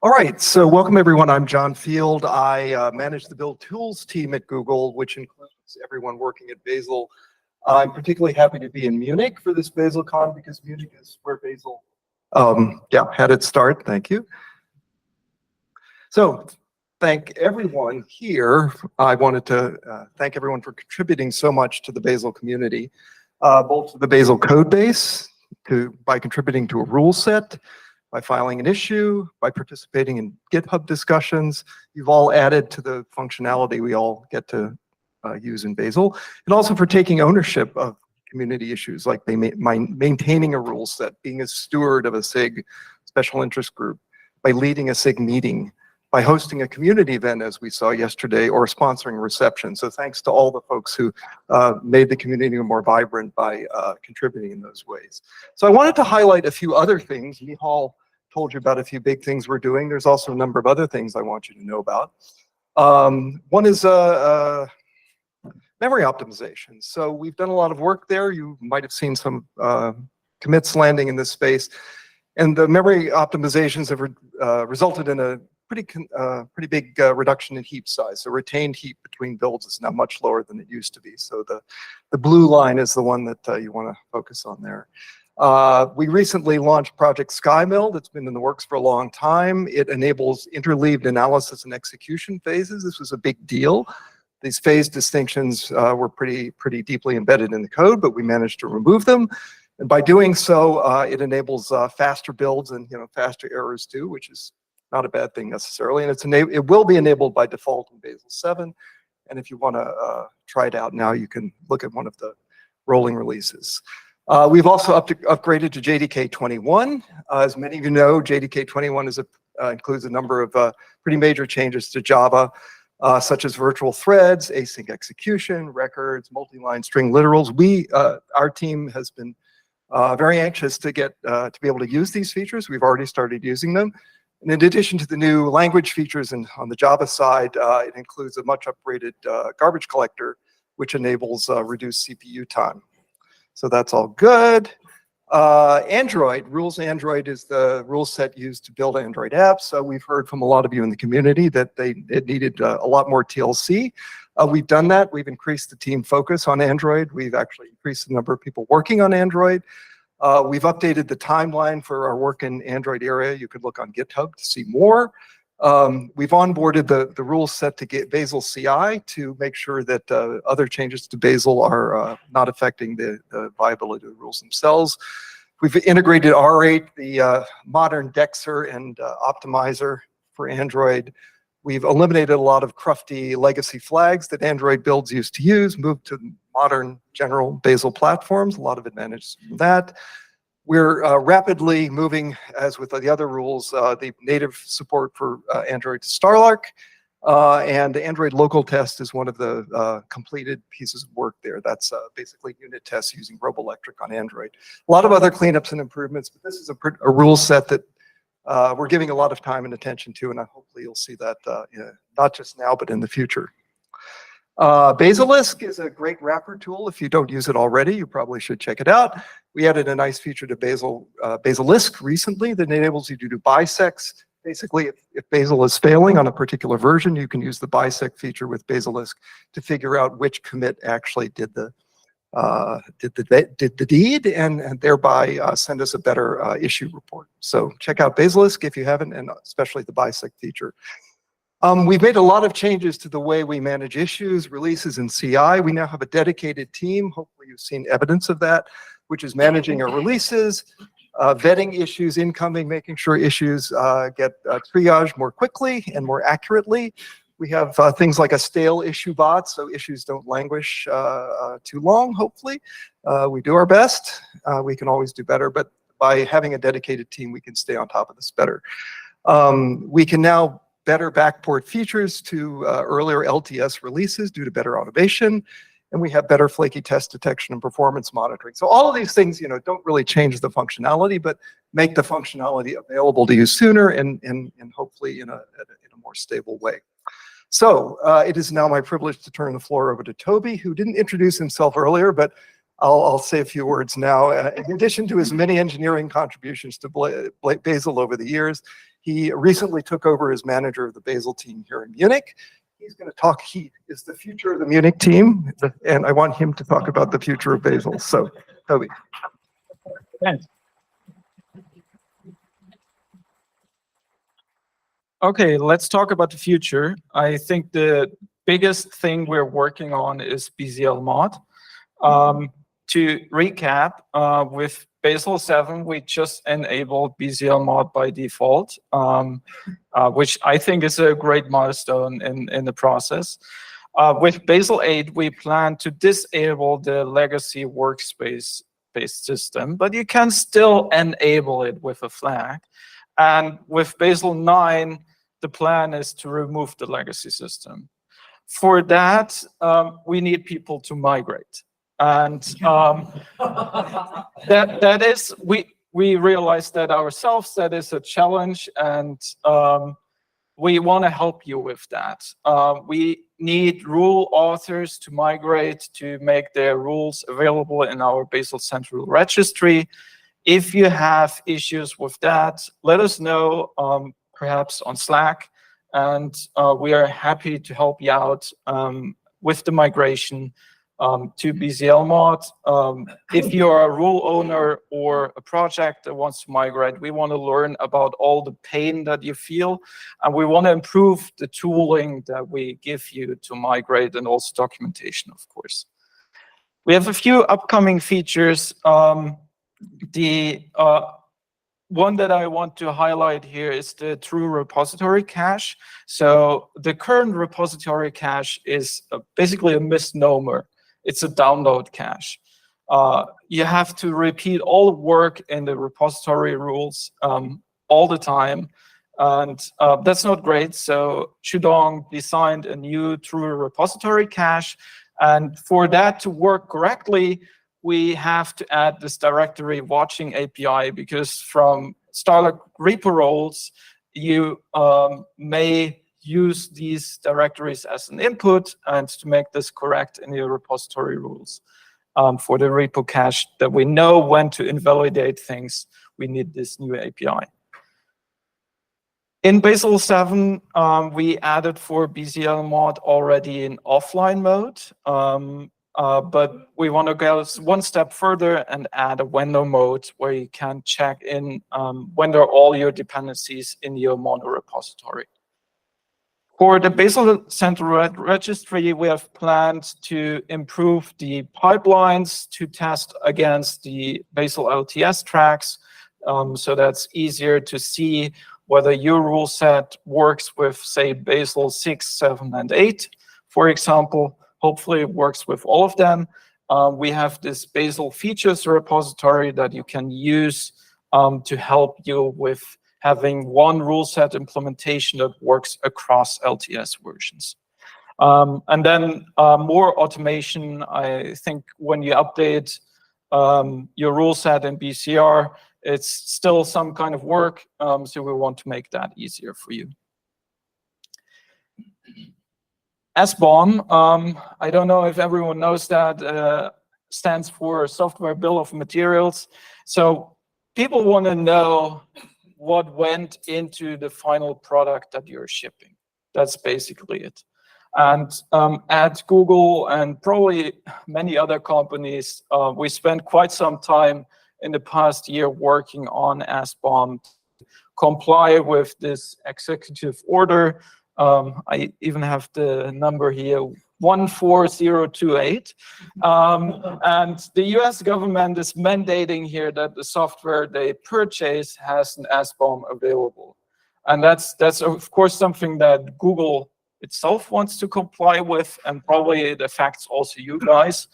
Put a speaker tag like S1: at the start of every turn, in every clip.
S1: All right, so welcome everyone. I'm John Field. I manage the Build Tools team at Google, which includes everyone working at Bazel. I'm particularly happy to be in Munich for this BazelCon because Munich is where Bazel had its start. Thank you. So thank everyone here. I wanted to thank everyone for contributing so much to the Bazel community, both to the Bazel code base, by contributing to a rule set, by filing an issue, by participating in GitHub discussions. You've all added to the functionality we all get to use in Bazel, and also for taking ownership of community issues like maintaining a rule set, being a steward of a SIG special interest group, by leading a SIG meeting, by hosting a community event as we saw yesterday, or sponsoring a reception. So thanks to all the folks who made the community more vibrant by contributing in those ways. So I wanted to highlight a few other things. Mihal told you about a few big things we're doing. There's also a number of other things I want you to know about. One is memory optimization. So we've done a lot of work there. You might have seen some commits landing in this space. And the memory optimizations have resulted in a pretty big reduction in heap size. So retained heap between builds is now much lower than it used to be. So the blue line is the one that you want to focus on there. We recently launched Project Skymill that's been in the works for a long time. It enables interleaved analysis and execution phases. This was a big deal. These phase distinctions were pretty deeply embedded in the code, but we managed to remove them. And by doing so, it enables faster builds and faster errors too, which is not a bad thing necessarily. And it will be enabled by default in Bazel 7. And if you want to try it out now, you can look at one of the rolling releases. We've also upgraded to JDK 21. As many of you know, JDK 21 includes a number of pretty major changes to Java, such as virtual threads, async execution, records, multi-line string literals. Our team has been very anxious to be able to use these features. We've already started using them. And in addition to the new language features on the Java side, it includes a much upgraded garbage collector, which enables reduced CPU time. So that's all good. Android, Rules Android is the rule set used to build Android apps. So we've heard from a lot of you in the community that it needed a lot more TLC. We've done that. We've increased the team focus on Android. We've actually increased the number of people working on Android. We've updated the timeline for our work in Android area. You could look on GitHub to see more. We've onboarded the rules set to get Bazel CI to make sure that other changes to Bazel are not affecting the viability of the rules themselves. We've integrated R8, the modern dexer and optimizer for Android. We've eliminated a lot of crufty legacy flags that Android builds used to use, moved to modern general Bazel platforms, a lot of advantages from that. We're rapidly moving, as with the other rules, the native support for Android to Starlark, and Android local test is one of the completed pieces of work there. That's basically unit tests using Roboelectric on Android. A lot of other cleanups and improvements, but this is a rule set that we're giving a lot of time and attention to, and hopefully you'll see that not just now, but in the future. Basilisk is a great wrapper tool. If you don't use it already, you probably should check it out. We added a nice feature to Basilisk recently that enables you to do bisects. Basically, if Bazel is failing on a particular version, you can use the bisect feature with Basilisk to figure out which commit actually did the deed and thereby send us a better issue report. So check out Basilisk if you haven't, and especially the bisect feature. We've made a lot of changes to the way we manage issues, releases, and CI. We now have a dedicated team, hopefully you've seen evidence of that, which is managing our releases, vetting issues incoming, making sure issues get triaged more quickly and more accurately. We have things like a stale issue bot, so issues don't languish too long, hopefully. We do our best. We can always do better, but by having a dedicated team, we can stay on top of this better. We can now better backport features to earlier LTS releases due to better automation, and we have better flaky test detection and performance monitoring. So all of these things, don't really change the functionality, but make the functionality available to you sooner and hopefully in a more stable way. So it is now my privilege to turn the floor over to Toby, who didn't introduce himself earlier, but I'll say a few words now. In addition to his many engineering contributions to Bazel over the years, He recently took over as manager of the Bazel team here in Munich. He's going to talk, he is the future of the Munich team, and I want him to talk about the future of Bazel. So, Toby.
S2: Thanks. Okay, let's talk about the future. I think the biggest thing we're working on is BzlMod. To recap, with Bazel 7, we just enabled BzlMod by default, which I think is a great milestone in the process. With Bazel 8, we plan to disable the legacy workspace-based system, but you can still enable it with a flag. And with Bazel 9, the plan is to remove the legacy system. For that, we need people to migrate. And that is, we realize that ourselves, that is a challenge, and we want to help you with that. We need rule authors to migrate, to make their rules available in our Bazel Central Registry. If you have issues with that, let us know, perhaps on Slack, and we are happy to help you out with the migration to BzlMod. If you're a rule owner or a project that wants to migrate, we want to learn about all the pain that you feel, and we want to improve the tooling that we give you to migrate, and also documentation, of course. We have a few upcoming features. The one that I want to highlight here is the true repository cache. So the current repository cache is basically a misnomer. It's a download cache. You have to repeat all the work in the repository rules all the time, and that's not great. So Shudong designed a new true repository cache, and for that to work correctly, we have to add this directory watching API, because from Starlock repo roles, you may use these directories as an input, and to make this correct in your repository rules for the repo cache, that we know when to invalidate things, we need this new API. In Bazel 7, we added for BzlMod already in offline mode, but we want to go one step further and add a vendor mode where you can check in vendor all your dependencies in your mono repository. For the Bazel Central Registry, we have planned to improve the pipelines to test against the Bazel LTS tracks, so that's easier to see whether your rule set works with, say, Bazel 6, 7, and 8, for example. Hopefully it works with all of them. We have this Bazel features repository that you can use to help you with having one rule set implementation that works across LTS versions. And then more automation. I think when you update your rule set in BCR, it's still some kind of work, so we want to make that easier for you. SBOM, I don't know if everyone knows that, stands for Software Bill of Materials. So people want to know what went into the final product that you're shipping. That's basically it. And at Google and probably many other companies, we spent quite some time in the past year working on SBOM to comply with this executive order. I even have the number here, 14028. And the US government is mandating here that the software they purchase has an SBOM available. And that's of course something that Google itself wants to comply with, and probably it affects also you guys.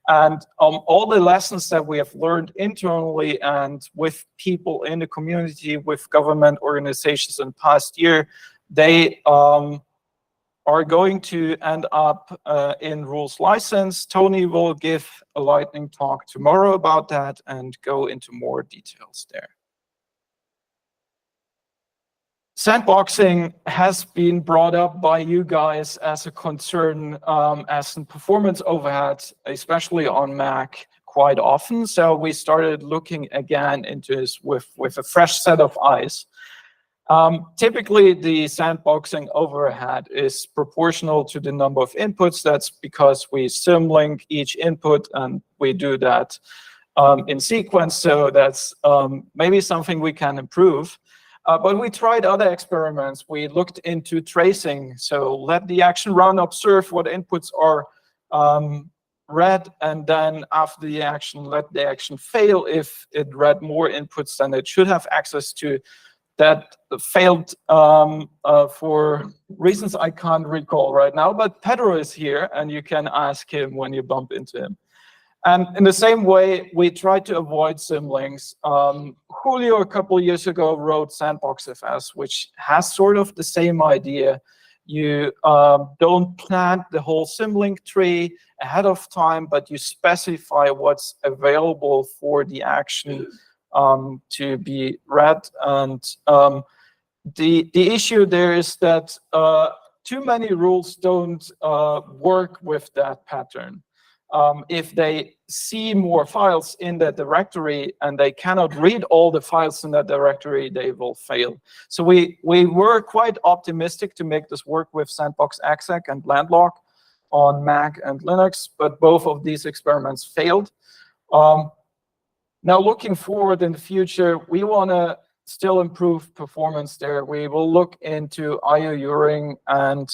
S2: And all the lessons that we have learned internally and with people in the community, with government organizations in the past year, they are going to end up in rules license. Tony will give a lightning talk tomorrow about that and go into more details there. Sandboxing has been brought up by you guys as a concern, as a performance overhead, especially on Mac, quite often. So we started looking again into this with a fresh set of eyes. Typically, the sandboxing overhead is proportional to the number of inputs. That's because we symlink each input, and we do that in sequence. So that's maybe something we can improve. But we tried other experiments. We looked into tracing. So let the action run, observe what inputs are read, and then after the action, let the action fail if it read more inputs than it should have access to. That failed for reasons I can't recall right now, but Pedro is here, and you can ask him when you bump into him. And in the same way, we tried to avoid symlinks. Julio, a couple of years ago, wrote SandboxFS, which has sort of the same idea. You don't plant the whole symlink tree ahead of time, but you specify what's available for the action to be read. And the issue there is that too many rules don't work with that pattern. If they see more files in that directory and they cannot read all the files in that directory, they will fail. So we were quite optimistic to make this work with Sandbox exec and Landlock on Mac and Linux, but both of these experiments failed. Now, looking forward in the future, we want to still improve performance there. We will look into IO uring and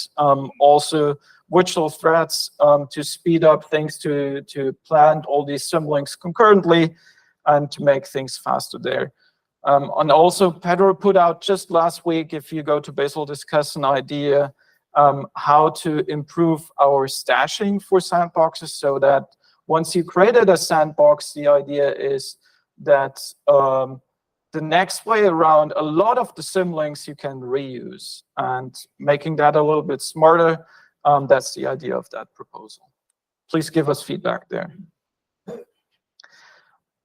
S2: also virtual threads to speed up things, to plant all these symlinks concurrently and to make things faster there. And also, Pedro put out just last week, if you go to Bazel Discuss, an idea how to improve our stashing for sandboxes, so that once you created a sandbox, the idea is that the next way around, a lot of the symlinks you can reuse, and making that a little bit smarter. That's the idea of that proposal. Please give us feedback there.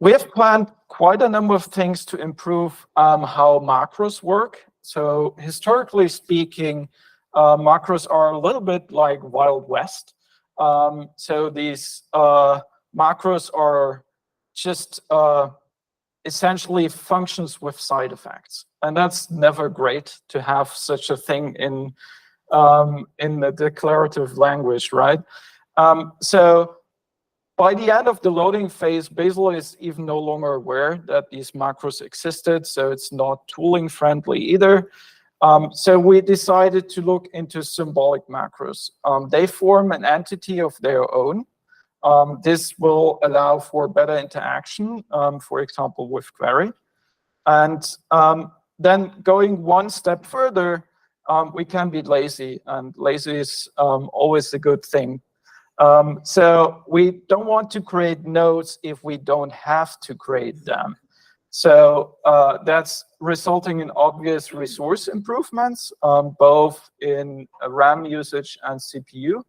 S2: We have planned quite a number of things to improve how macros work. So historically speaking, macros are a little bit like Wild West. So these macros are just essentially functions with side effects. And that's never great to have such a thing in the declarative language, right? So by the end of the loading phase, Bazel is even no longer aware that these macros existed, so it's not tooling friendly either. So we decided to look into symbolic macros. They form an entity of their own. This will allow for better interaction, for example, with query. And then going one step further, we can be lazy, and lazy is always a good thing. So we don't want to create nodes if we don't have to create them. So that's resulting in obvious resource improvements, both in RAM usage and CPU.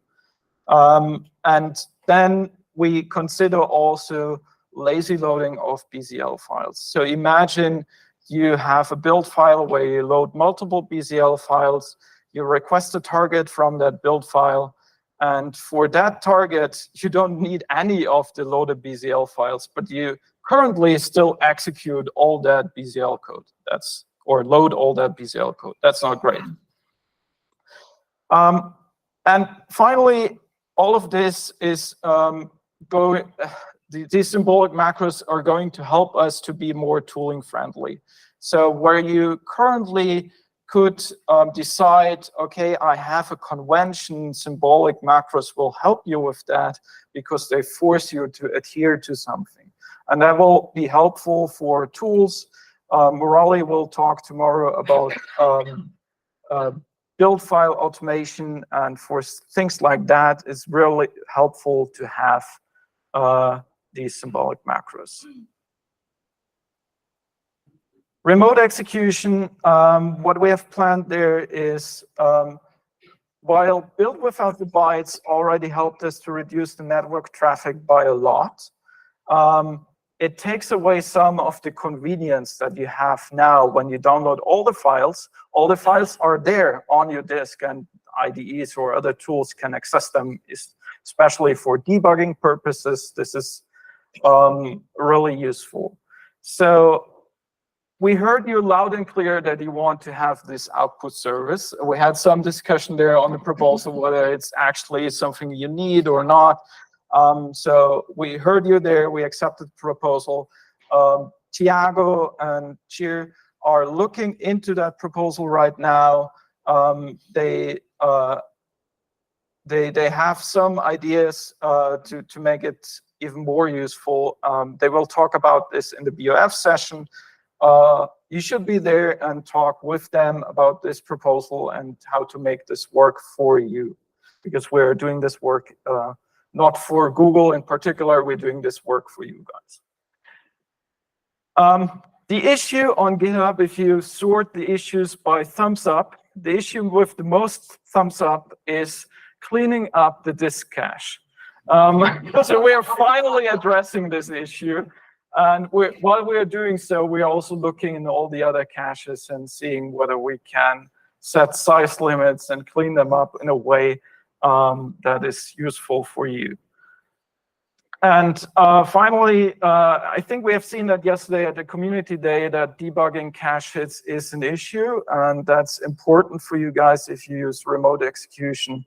S2: And then we consider also lazy loading of BZL files. So imagine you have a build file where you load multiple BZL files, you request a target from that build file, and for that target, you don't need any of the loaded BZL files, but you currently still execute all that BZL code. Or load all that BZL code. That's not great. And finally, all of this is these symbolic macros are going to help us to be more tooling friendly. So where you currently could decide, okay, I have a convention, symbolic macros will help you with that because they force you to adhere to something. And that will be helpful for tools. Murali will talk tomorrow about build file automation, and for things like that, it's really helpful to have these symbolic macros. Remote execution, what we have planned there is, while build without the bytes already helped us to reduce the network traffic by a lot, it takes away some of the convenience that you have now when you download all the files. All the files are there on your disk, and IDEs or other tools can access them, especially for debugging purposes. This is really useful. So we heard you loud and clear that you want to have this output service. We had some discussion there on the proposal, whether it's actually something you need or not. So we heard you there, we accepted the proposal. Tiago and Cheer are looking into that proposal right now. They have some ideas to make it even more useful. They will talk about this in the BOF session. You should be there and talk with them about this proposal and how to make this work for you, because we're doing this work not for Google in particular, we're doing this work for you guys. The issue on GitHub, if you sort the issues by thumbs up, the issue with the most thumbs up is cleaning up the disk cache. So we are finally addressing this issue. And while we are doing so, we are also looking in all the other caches and seeing whether we can set size limits and clean them up in a way that is useful for you. And finally, I think we have seen that yesterday at the community day that debugging cache hits is an issue, and that's important for you guys if you use remote execution.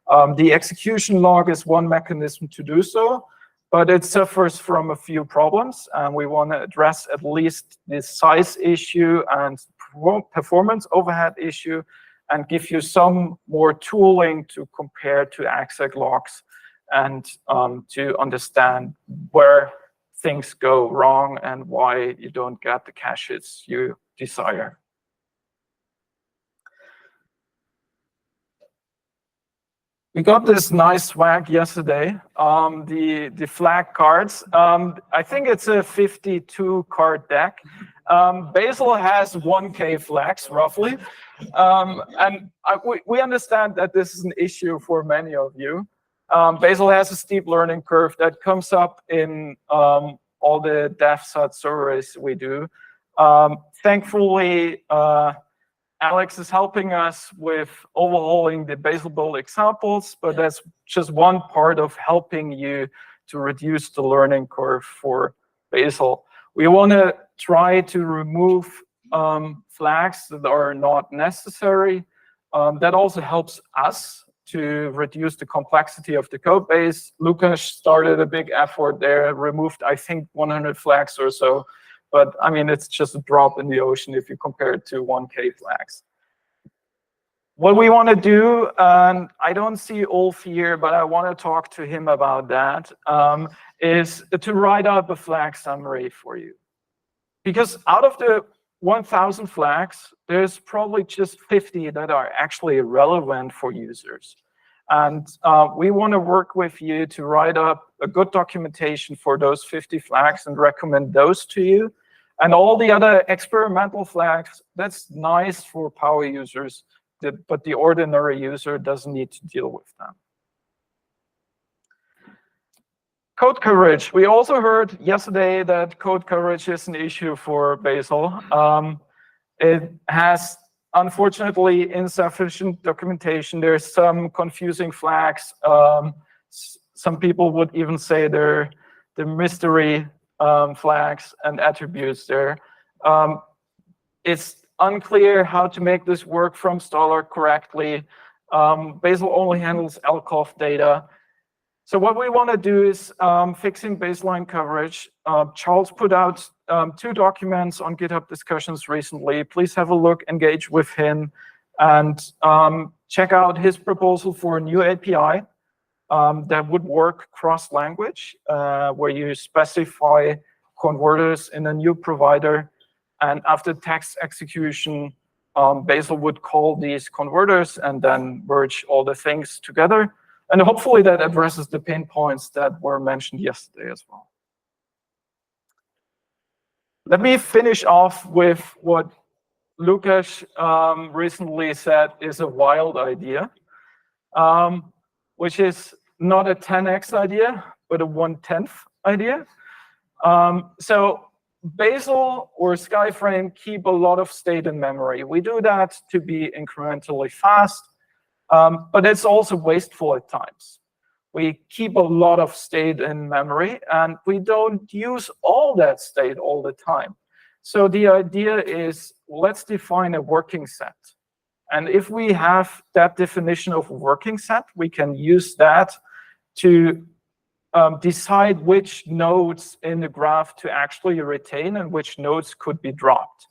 S2: The execution log is one mechanism to do so, but it suffers from a few problems, and we want to address at least the size issue and performance overhead issue, and give you some more tooling to compare to exec logs and to understand where things go wrong and why you don't get the cache hits you desire. We got this nice swag yesterday, the flag cards. I think it's a 52 card deck. Bazel has 1K flags, roughly. And we understand that this is an issue for many of you. Bazel has a steep learning curve that comes up in all the DevSat surveys we do. Thankfully, Alex is helping us with overhauling the Bazel build examples, but that's just one part of helping you to reduce the learning curve for Bazel. We want to try to remove flags that are not necessary. That also helps us to reduce the complexity of the code base. Lukas started a big effort there, removed, I think, 100 flags or so. But I mean, it's just a drop in the ocean if you compare it to 1K flags. What we want to do, and I don't see Ulf here, but I want to talk to him about that, is to write up a flag summary for you. Because out of the 1,000 flags, there's probably just 50 that are actually relevant for users. And we want to work with you to write up a good documentation for those 50 flags and recommend those to you. And all the other experimental flags, that's nice for power users, but the ordinary user doesn't need to deal with them. Code coverage. We also heard yesterday that code coverage is an issue for Bazel. It has, unfortunately, insufficient documentation. There's some confusing flags. Some people would even say they're the mystery flags and attributes there. It's unclear how to make this work from Staller correctly. Bazel only handles LCOF data. So what we want to do is fixing baseline coverage. Charles put out 2 documents on GitHub discussions recently. Please have a look, engage with him, and check out his proposal for a new API that would work cross-language, where you specify converters in a new provider, and after text execution, Bazel would call these converters and then merge all the things together. And hopefully that addresses the pain points that were mentioned yesterday as well. Let me finish off with what Lukas recently said is a wild idea, which is not a 10x idea, but a 1/10 idea. So Bazel or Skyframe keep a lot of state in memory. We do that to be incrementally fast. But it's also wasteful at times. We keep a lot of state in memory, and we don't use all that state all the time. So the idea is, let's define a working set. And if we have that definition of a working set, we can use that to decide which nodes in the graph to actually retain and which nodes could be dropped.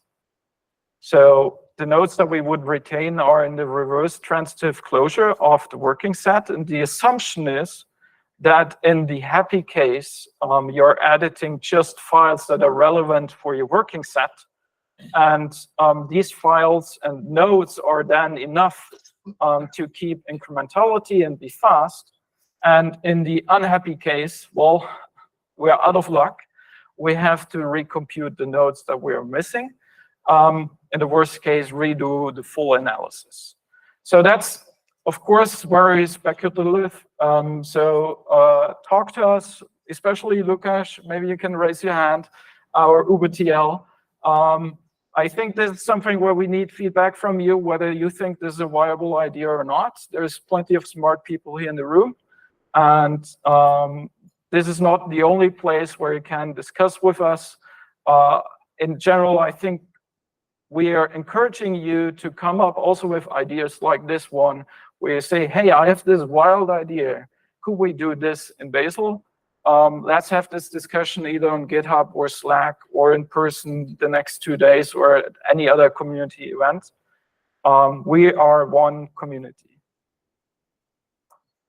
S2: So the nodes that we would retain are in the reverse transitive closure of the working set. And the assumption is that in the happy case, you're editing just files that are relevant for your working set. And these files and nodes are then enough to keep incrementality and be fast. And in the unhappy case, well, we're out of luck. We have to recompute the nodes that we're missing. In the worst case, redo the full analysis. So that's, of course, very speculative. Talk to us, especially Lukasz. Maybe you can raise your hand, our UberTL. I think this is something where we need feedback from you, whether you think this is a viable idea or not. There's plenty of smart people here in the room. And this is not the only place where you can discuss with us. In general, I think we are encouraging you to come up also with ideas like this one, where you say, hey, I have this wild idea. Could we do this in Bazel? Let's have this discussion either on GitHub or Slack or in person the next 2 days or at any other community event. We are one community.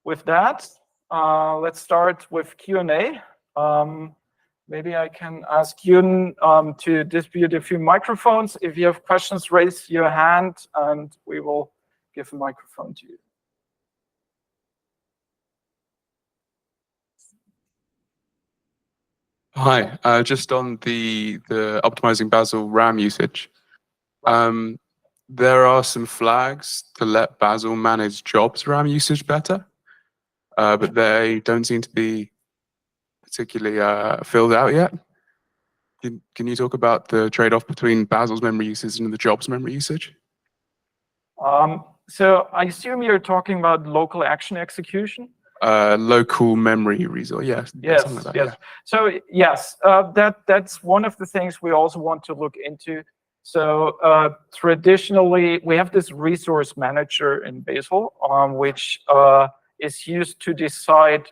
S2: With that, let's start with Q&A. Maybe I can ask Yun to distribute a few microphones. If you have questions, raise your hand and we will give a microphone to you.
S3: Hi, just on the optimizing Bazel RAM usage. There are some flags to let Bazel manage jobs RAM usage better, but they don't seem to be particularly filled out yet. Can you talk about the trade-off between Bazel's memory usage and the job's memory usage?
S2: So I assume you're talking about local action execution?
S3: Local memory resource, yes.
S2: Yes,
S3: like that,
S2: yes.
S3: yeah.
S2: So yes, that's one of the things we also want to look into. So traditionally, we have this resource manager in Bazel, which is used to decide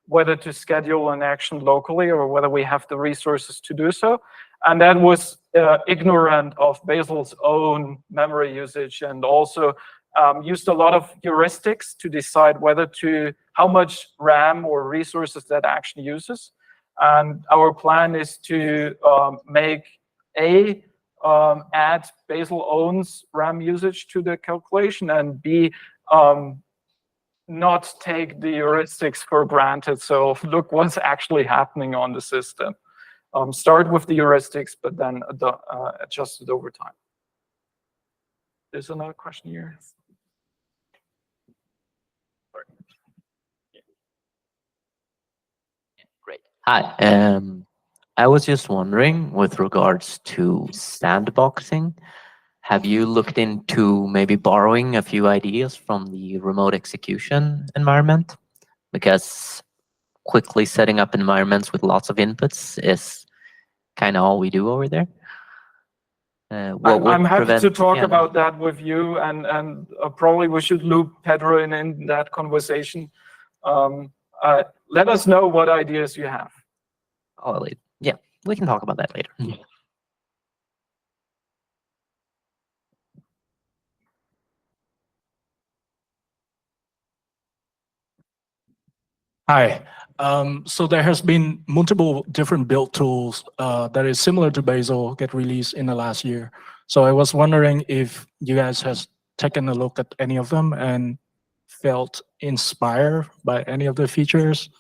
S2: whether to schedule an action locally or whether we have the resources to do so. And that was ignorant of Bazel's own memory usage and also used a lot of heuristics to decide how much RAM or resources that action uses. And our plan is to make add Bazel owns RAM usage to the calculation, and B, not take the heuristics for granted. So look what's actually happening on the system. Start with the heuristics, but then adjust it over time. There's another question here.
S4: Great. Hi. I was just wondering, with regards to sandboxing, have you looked into maybe borrowing a few ideas from the remote execution environment? Because quickly setting up environments with lots of inputs is kind of all we do over there.
S2: I'm happy to talk about that with you, and probably we should loop Pedro in that conversation. Let us know what ideas you have.
S4: Oh, yeah, we can talk about that later.
S5: Hi. So there has been multiple different build tools that is similar to Bazel get released in the last year. So I was wondering if you guys has taken a look at any of them and felt inspired by any of the features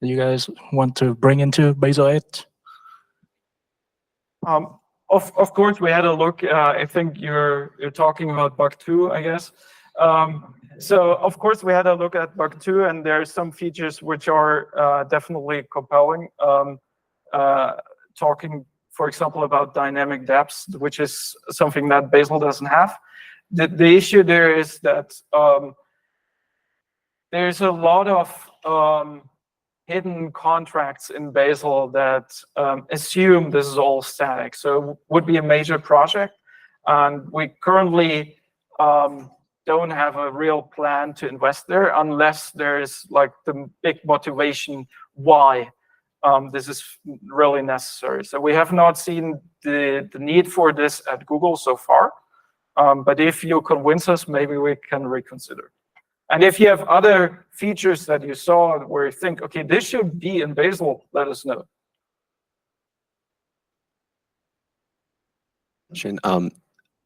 S5: that you guys want to bring into Bazel 8?
S2: Of course, we had a look. I think you're talking about bug 2, I guess. So of course we had a look at bug 2, and there are some features which are definitely compelling. Talking, for example, about dynamic depths, which is something that Bazel doesn't have. The issue there is that there's a lot of hidden contracts in Bazel that assume this is all static. So it would be a major project. And we currently don't have a real plan to invest there unless there's like the big motivation why this is really necessary. So we have not seen the need for this at Google so far. But if you convince us, maybe we can reconsider. And if you have other features that you saw where you think, okay, this should be in Bazel, let us know.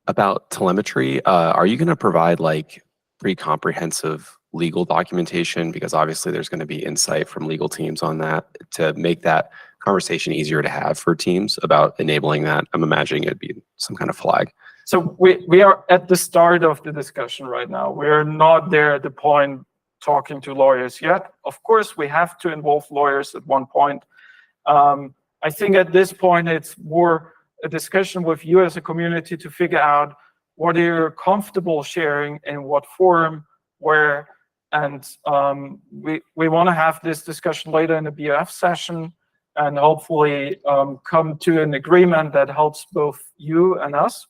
S6: About telemetry, are you going to provide like pretty comprehensive legal documentation? Because obviously there's going to be insight from legal teams on that to make that conversation easier to have for teams about enabling that. I'm imagining it'd be some kind of flag.
S2: So we are at the start of the discussion right now. We're not there at the point talking to lawyers yet. Of course, we have to involve lawyers at one point. I think at this point, it's more a discussion with you as a community to figure out what you're comfortable sharing in what forum, where, and we want to have this discussion later in the BOF session and hopefully come to an agreement that helps both you and us.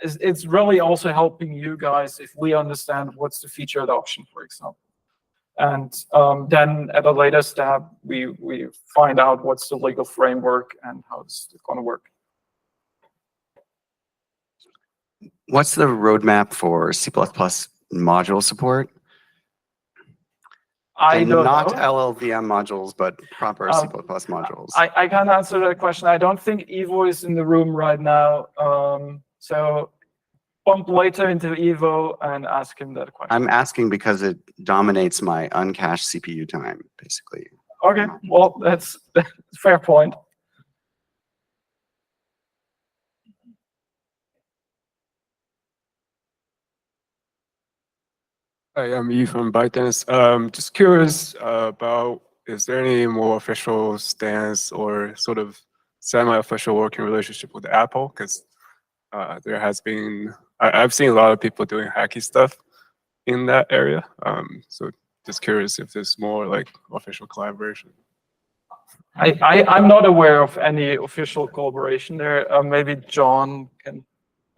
S2: It's really also helping you guys if we understand what's the feature adoption, for example. And then at a later step, we find out what's the legal framework and how it's going to work.
S7: What's the roadmap for C++ module support?
S2: I don't
S7: not
S2: know.
S7: LLVM modules, but proper C++ modules.
S2: I can't answer that question. I don't think Evo is in the room right now. So bump later into Evo and ask him that question.
S7: I'm asking because it dominates my uncached CPU time, basically.
S2: Okay, well, that's a fair point.
S3: Hi, I'm Yi from ByteDance. Just curious about, is there any more official stance or sort of semi-official working relationship with Apple? Because there has been, I've seen a lot of people doing hacky stuff in that area. So just curious if there's more like official collaboration.
S2: I'm not aware of any official collaboration there. Maybe John can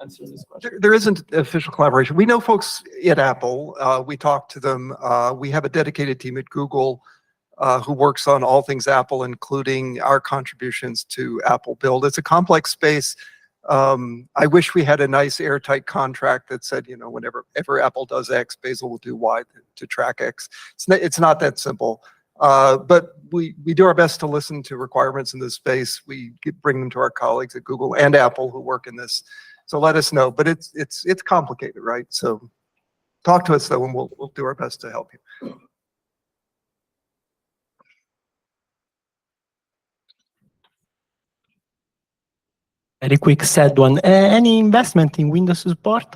S2: answer this question.
S1: There isn't official collaboration. We know folks at Apple. We talk to them. We have a dedicated team at Google who works on all things Apple, including our contributions to Apple Build. It's a complex space. I wish we had a nice airtight contract that said, you know, whenever Apple does X, Bazel will do Y to track X. It's not that simple. But we do our best to listen to requirements in this space. We bring them to our colleagues at Google and Apple who work in this. So let us know. But it's complicated, right? So talk to us though, and we'll do our best to help you.
S8: Very quick, sad one. Any investment in Windows support?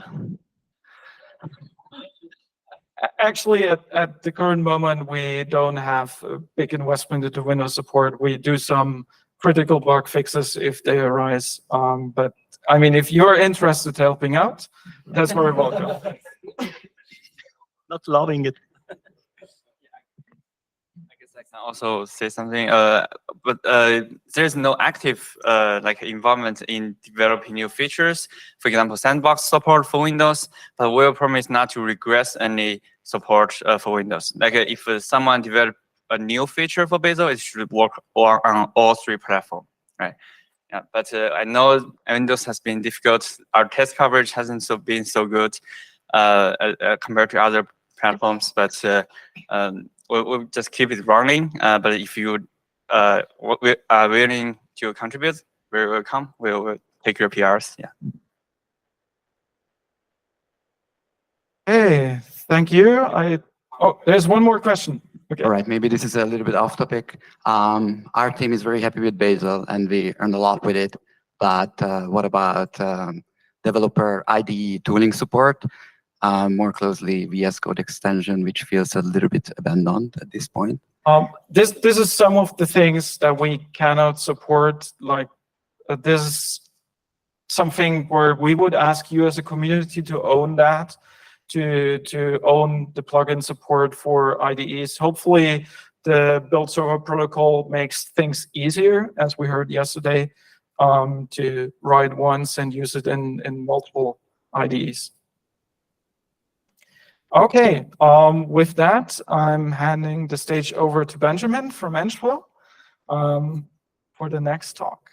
S2: Actually, at the current moment, we don't have a big investment into Windows support. We do some critical bug fixes if they arise. But I mean, if you're interested in helping out, that's very welcome.
S8: Not loving it.
S9: I guess I can also say something. But there's no active like involvement in developing new features. For example, sandbox support for Windows, but we'll promise not to regress any support for Windows. Like if someone develop a new feature for Bazel, it should work on all three platforms, right? Yeah, but I know Windows has been difficult. Our test coverage hasn't been so good compared to other platforms, but we'll just keep it running. But if you are willing to contribute, very welcome. We'll take your PRs. Yeah.
S2: Hey, thank you. Oh, there's one more question. Okay.
S10: All right, maybe this is a little bit off topic. Our team is very happy with Bazel and we earned a lot with it. But what about developer IDE tooling support? More closely, VS Code extension, which feels a little bit abandoned at this point.
S2: This is some of the things that we cannot support. Like this is something where we would ask you as a community to own that. to own the plugin support for IDEs. Hopefully, the build server protocol makes things easier, as we heard yesterday, to write once and use it in multiple IDEs. Okay, with that, I'm handing the stage over to Benjamin from Engflow for the next talk.